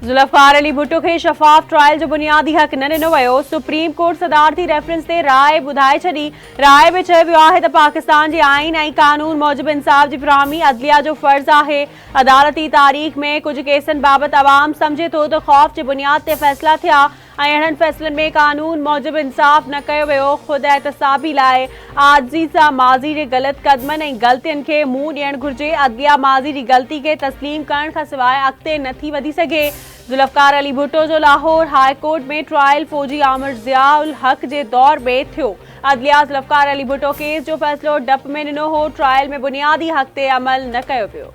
जुल्फकार अली भुट्टो खे शफ़ाफ़ ट्रायल जो बुनियादी हक़ न ॾिनो वियो। सुप्रीम कोर्ट सदारती रेफरेंस ते राय ॿुधाए छॾी। राय में चयो वियो आहे त पाकिस्तान जे आइन ऐं कानून मूजिबि इंसाफ़ जी फ़राहमी अदलिया जो फ़र्ज़ आहे। अदालती तारीख़ में कुझु केसनि बाबति अवाम सम्झे थो त ख़ौफ़ जे बुनियाद ते फ़ैसिला थिया ऐं अहिड़नि फ़ैसिलनि में कानून मूजिबि इंसाफ़ न कयो वियो। ख़ुदि एहतसाबी लाइ आजिज़ी सां माज़ी जे ग़लति क़दमनि ऐं ग़लतियुनि खे मुंहुं ॾियणु घुरिजे। अदलिया माज़ी जी ग़लती खे तस्लीम करण खां सवाइ अॻिते नथी वधी सघे। जुल्फकार अली भुट्टो जो लाहौर हाई कोर्ट में ट्रायल फौजी आमिर ज़ियाउल हक़ जे दौर में थियो। अदलिया जुल्फकार अली भुट्टो केस जो फ़ैसिलो डप में ॾिनो हो। ट्रायल में बुनियादी हक़ ते अमल न कयो पियो।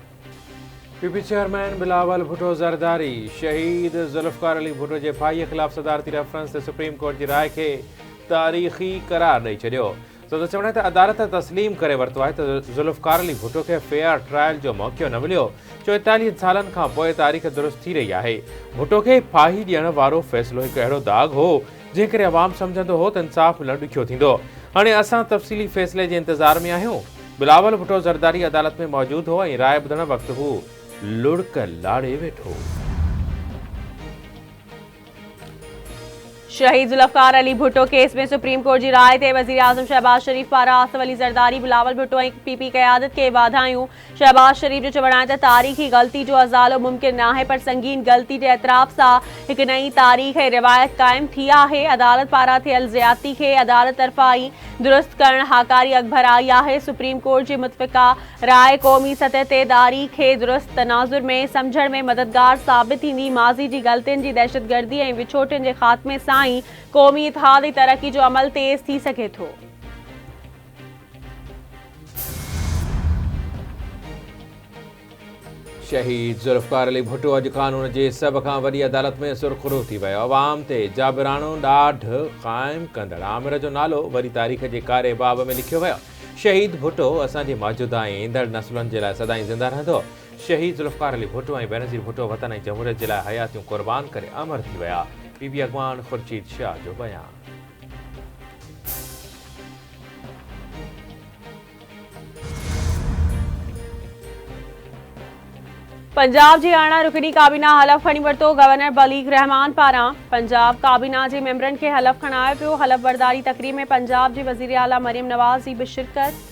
पीपी चेयरमैन बिलावल भुट्टो ज़रदारी शहीद जुल्फकार अली भुट्टो जे भाईअ ख़िलाफ़ सदारती रेफरेंस ते सुप्रीम कोर्ट जी राय खे तारीख़ी करार ॾेई छॾियो। सदन चवण त अदालत तस्लीम करे वरितो आहे त जुल्फकार अली भुट्टो खे फेयर ट्रायल जो मौक़ो न मिलियो। 44 सालनि खां पोइ तारीख़ दुरुस्त थी रही आहे। भुट्टो खे फाही ॾियण वारो फ़ैसिलो हिकु अहिड़ो दाग़ हो जंहिं करे अवाम सम्झंदो हो त इंसाफ़ मिलणु ॾुखियो थींदो। हाणे असां तफ़सीली फ़ैसिले जे इंतज़ार में आहियूं। बिलावल भुट्टो ज़रदारी अदालत में मौजूदु हो ऐं राय ॿुधण वक़्तु हू लुड़क लाड़े वेठो। शहीद जुल्फकार अली भुट्टो केस में सुप्रीम कोर्ट की राय ते वज़ीर आज़म शहबाज शरीफ पारां आसिफ अली ज़रदारी बिलावल भुट्टो ऐं पीपी क़यादत के वाधायूं। शहबाज शरीफ जो चवणु आहे त तारीख़ी ग़लती जो अज़ालो मुमकिन नाहे पर संगीन ग़लती जे एतराफ़ सां हिकु नई तारीख़ ऐं रिवायत क़ाइमु थी आहे। अदालत पारां थियल ज़्यादती खे अदालत तरफ़ां ई दुरुस्त करणु हाकारी अॻभराई आहे। सुप्रीम कोर्ट जी मुतफ़िक़ा राय क़ौमी सतह ते तारीख़ खे दुरुस्त तनाज़ुर में सम्झण में मददगार साबित थींदी। माज़ी जी ग़लतियुनि जी दहशतगर्दी ऐं विछोटियुनि जे ख़ात्मे सां क़ौमी इतिहाद ऐं तरक़ी जो अमल तेज़ थी सघे थो। शहीद जुल्फकार अली भुट्टो अॼु कानून जे सभ खां वॾी अदालत में सुरख़ुरू थी वियो। अवाम ते जाबिरानो ॾाढ क़ाइमु कंदड़ आमिर जो नालो वरी तारीख़ जे कारे बाब में लिखियो वियो। शहीद भुट्टो असांजे मौजूदा ऐं ईंदड़ नसलुनि जे लाइ सदाईं ज़िंदा रहंदो। शहीद जुल्फकार अली भुट्टो ऐं बेनज़ीर भुट्टो वतन ऐं जमहूरियत जे लाइ हयातियूं क़ुर्बान करे अमर थी विया। पीपी अॻवान खुर्शीद शाह जो बयान। पंजाब जी अरिड़हं रुकनी काबीना हलफ़ खणी वरितो। गवर्नर बलीग रहमान पारां पंजाब काबीना जे मेंबरनि खे हलफ़ खणायो पियो। हलफ़ बरदारी तक़रीब में पंजाब जी वज़ीर आला मरियम नवाज़ जी बि शिरकत।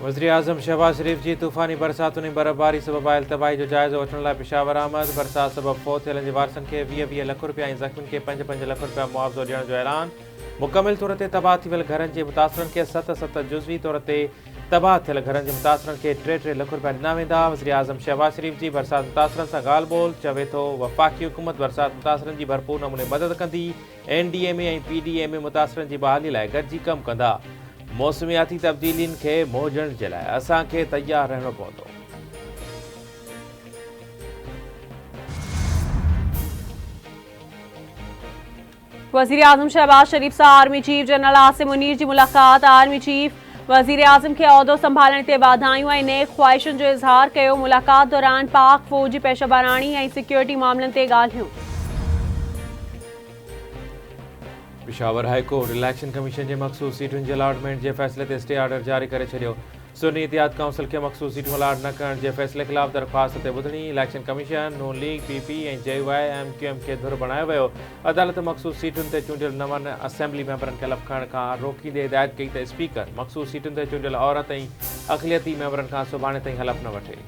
वज़ीर आज़म शहबाज शरीफ जी तूफ़ानी बरसातुनि ऐं बर्फ़बारी सबबि आयल तबाही जो जाइज़ो वठण लाइ पेशावर आमद। बरसात सबबि फ़ौत थियलनि जे वारसनि खे 20-20 लख रुपया ऐं ज़ख़्मियुनि खे 5-5 लख रुपया मुआवज़ो ॾियण जो ऐलान। मुकमिल तौर ते तबाह थी वियल घरनि जे मुतासिरनि खे 7-7 जुज़वी तौर ते तबाह थियल घरनि जे मुतासिरनि खे 3-3 लख रुपया ॾिना वेंदा। वज़ीर आज़म शहबाज शरीफ जी बरसात मुतासिरनि सां ॻाल्हि ॿोल चवे थो वफ़ाक़ी हुकूमत बरसात मुतासिरनि जी भरपूर नमूने मदद कंदी। NDMA ऐं PDMA मुतासिरनि जी बहाली लाइ गॾिजी कमु कंदा। मौसमियाती तब्दीलियुनि खे मोड़ण जे लाइ असांखे तयारु रहणो पवंदो। वज़ीर आज़म शहबाज शरीफ सां army chief general Asim Munir जी मुलाक़ात। आर्मी चीफ वज़ीर आज़म खे उहिदो संभालण ते वाधायूं ऐं नेक ख़्वाहिशुनि जो इज़हार कयो। मुलाक़ात दौरान पाक फ़ौज जी पेशेवरानी ऐं सिक्योरिटी मामलनि ते ॻाल्हियूं। Peshawar high court election commission जे मख़सूस सीटुनि जे अलॉटमेंट जे फ़ैसिले ते स्टे ऑर्डर जारी करे छॾियो। सुन्नी इतिहाद काउंसिल खे मख़सूस सीटूं अलॉट न करण जे फ़ैसिले ख़िलाफ़ दरख़्वास्त ते ॿुधणी। इलेक्शन कमीशन नून लीग PP ऐं JUI-MQM खे धुर बणायो वियो। अदालत मख़सूस सीटुनि ते चूंडियल 9 असेंबली मेंबरनि खे हलफ़ खणण खां रोकींदे हिदायत कई त स्पीकर मख़सूस सीटुनि ते चूंडियल औरत ऐं अक़लियती मेंबरनि खां सुभाणे ताईं हलफ़ न वठे।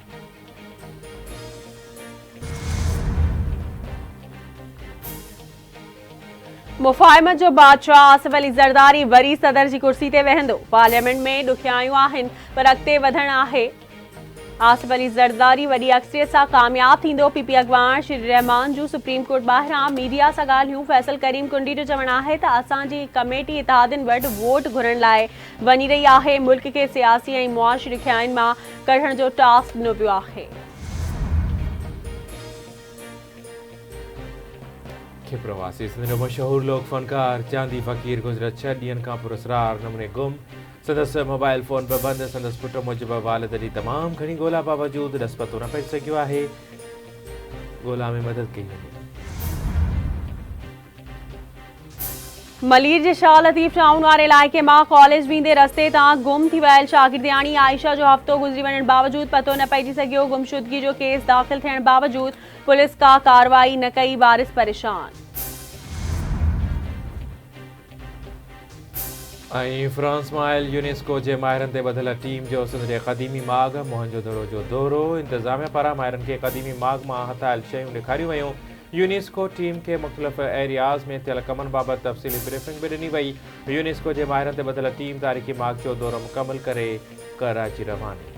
मुफ़ाहिमत जो बादशाह आसिफ अली ज़रदारी वरी सदर जी कुर्सी ते वेहंदो। पार्लियामेंट में ॾुखियायूं आहिनि पर अॻिते वधणु आहे। आसिफ अली ज़रदारी वॾी अक्सरियत सां कामयाबु थींदो। PP अॻवान श्री रहमान जूं सुप्रीम कोर्ट ॿाहिरां मीडिया सां ॻाल्हियूं। फैसल करीम कुंडी जो चवणु आहे त असांजी कमेटी इतिहादियुनि वटि वोट घुरण लाइ वञी रही आहे। मुल्क खे सियासी ऐं मुआशी ॾुखियाईनि मां कढण जो टास्क ॾिनो पियो आहे। प्रवासी सिंध जो मशहूर लोक फनकार चांदी फ़कीर गुज़िरियल 6 ॾींहनि खां पुरस्रार नमूने गुम। संदसि मोबाइल फ़ोन पे बंदि। संदसि पुट मुजिब वालिद जी तमामु घणी ॻोल्हा बावजूदि ॾस पतो न पइजी सघियो आहे। ॻोल्हा में मदद कई वञे। मलीर जे शाह लतीफ़ टाउन वारे इलाइक़े मां कॉलेज वेंदे रस्ते तां गुम थी वियल शागिर्दियाणी आयशा जो हफ़्तो गुज़री वञण बावजूद पतो न पइजी सघियो। गुमशुदगी जो केस दाख़िल थियण बावजूद पुलिस का कार्रवाई न कई, वारिस परेशान। फ्रांस में आयल यूनेस्को के माहिरन से बधल टीम जो सिंध के क़दीमी माग मोहनजोदड़ो जो दौरो। इंतजामिया पारा माहिरन के क़दीमी माग में हथायल शयूं ॾेखारियूं वयूं। यूनेस्को टीम के मुख़्तलिफ़ एरियाज़ में थियल कमन बाबत तफ़सीली ब्रीफिंग भी ॾिनी वई। यूनेस्को के माहिरन से बधल टीम तारीख़ी माग जो दौरो मुकम्मल करे कराची रवानी।